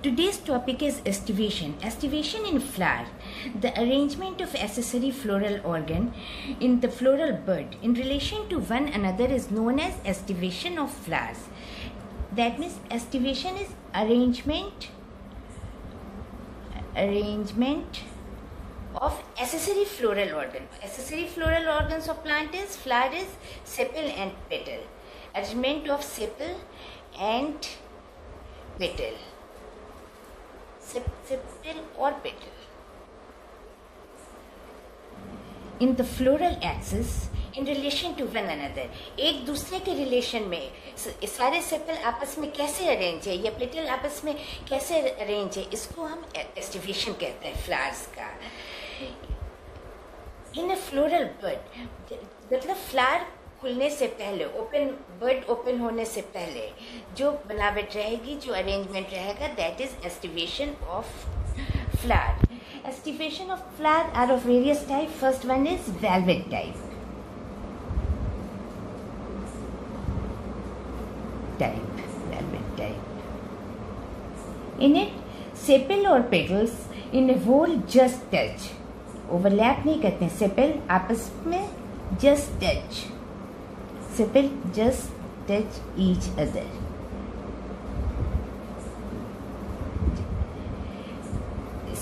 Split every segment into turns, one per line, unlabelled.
Today's topic is estivation. Estivation in flower, the arrangement of accessory floral organ in the floral bud in relation to one another is known as estivation of flowers. That means estivation is arrangement of accessory floral organ. Accessory floral organs of plant is flower is sepal and petal. Arrangement of sepal and petal. Sepal or petal. In the floral axis in relation to one another. एक दूसरे के relation में सारे sepal आपस में कैसे arrange है या पेटल आपस में कैसे अरेंज है, इसको हम एस्टिवेशन कहते हैं फ्लावर्स का. इन अ फ्लोरल बड मतलब फ्लावर खुलने से पहले, बर्ड ओपन होने से पहले जो बनावट रहेगी, जो अरेंजमेंट रहेगा, that is aestivation of flower. Estivation of flower are of various types. First one is velvet type. Velvet type. In it, sepal or petals in a whole just touch. Overlap नहीं करते हैं. Sepal आपस में just touch. Sepal just touch each other.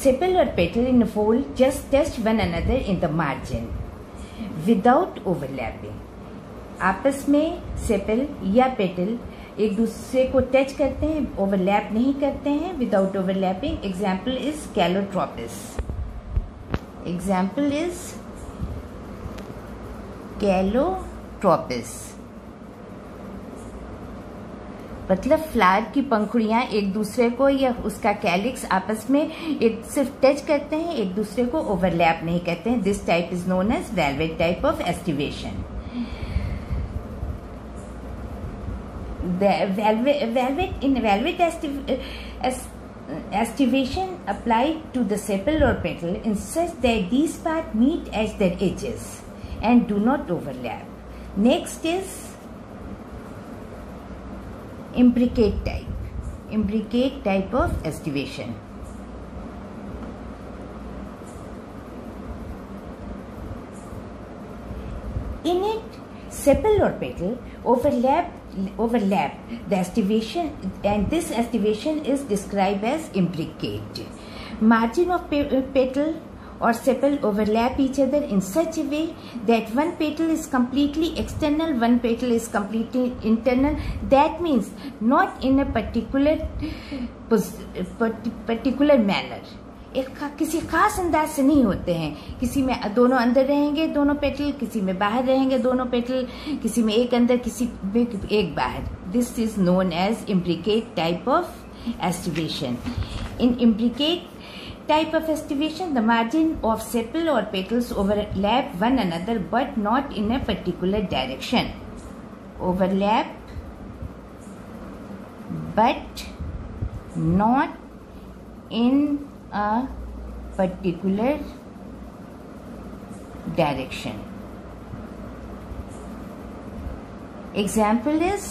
Sepal or petal in a fold just touch one another in the margin without overlapping. आपस में sepal या petal एक दूसरे को टच करते हैं, ओवरलैप नहीं करते हैं. Without overlapping. Example is Calotropis. Example is Calotropis. मतलब फ्लावर की पंखुड़ियां एक दूसरे को या उसका कैलिक्स आपस में एक सिर्फ टच करते हैं, एक दूसरे को ओवरलैप नहीं करते हैं. This type is known as velvet type of aestivation. Velvet estivation applied to the sepal or petal in such that these parts meet at their edges and do not overlap. Next is imbricate type of estivation. In it, sepal or petal overlap the estivation, and this estivation is described as imbricate. Margin of petal or sepal overlap each other in such a way that one petal is completely external, one petal is completely internal. That means not in a particular manner. किसी खास अंदाज से नहीं होते हैं. किसी में दोनों अंदर रहेंगे दोनों पेटल, किसी में बाहर रहेंगे दोनों पेटल, किसी में एक अंदर किसी में एक बाहर. This is known as imbricate type of aestivation. In imbricate type of estivation, the margin of sepal or petals overlap one another but not in a particular direction. Overlap but not in a particular direction. Example is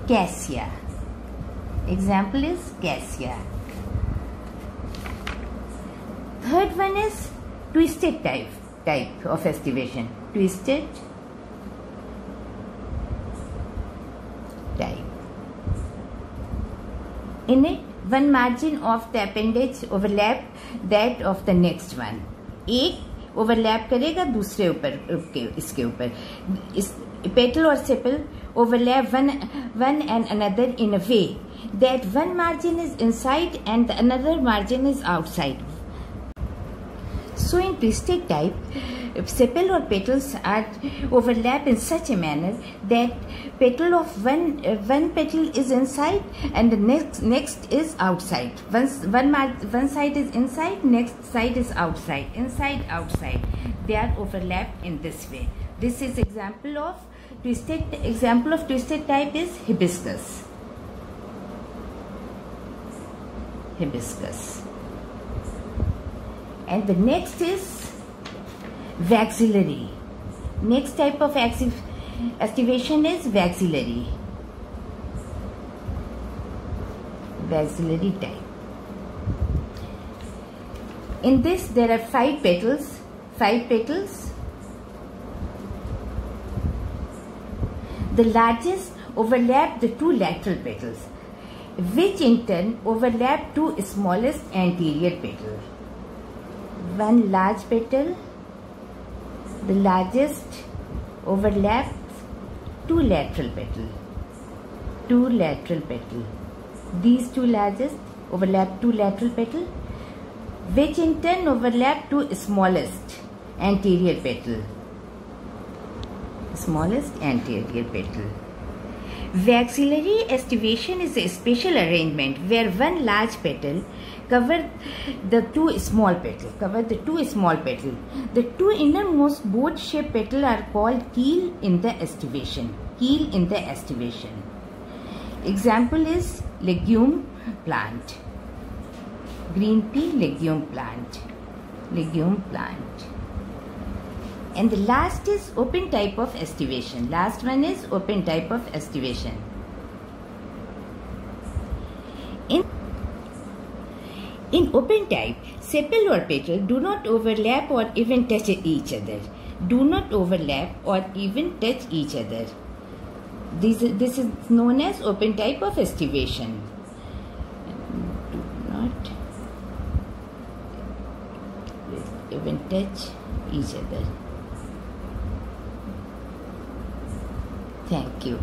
cassia. Third one is twisted type of estivation. Twisted type. In it, one margin of the appendage overlap that of the next one. एक overlap करेगा दूसरे ऊपर इसके ऊपर. इस petal और sepal overlap one and another in a way that one margin is inside and the another margin is outside. So in twisted type, sepal or petals are overlap in such a manner that petal of one petal is inside and the next is outside. One side is inside, next side is outside. Inside, outside. They are overlapped in this way. This is example of twisted type is hibiscus. And the next is waxillary. Next type of estivation is waxillary. Baxillary type. In this there are 5 petals. 5 petals. The largest overlap the 2 lateral petals, which in turn overlap 2 smallest anterior petals. One large petal, the largest, overlaps 2 lateral petals. 2 lateral petals. These 2 largest overlap 2 lateral petals, which in turn overlap 2 smallest anterior petals. Smallest anterior petal. Waxillary estivation is a special arrangement where one large petal covers the 2 small petals. The 2 innermost boat-shaped petals are called keel in the estivation. Example is legume plant. Green pea legume plant. And the last is open type of estivation. Last one is open type of estivation. In open type, sepal or petal do not overlap or even touch each other. This is known as open type of estivation. Do not even touch each other. Thank you.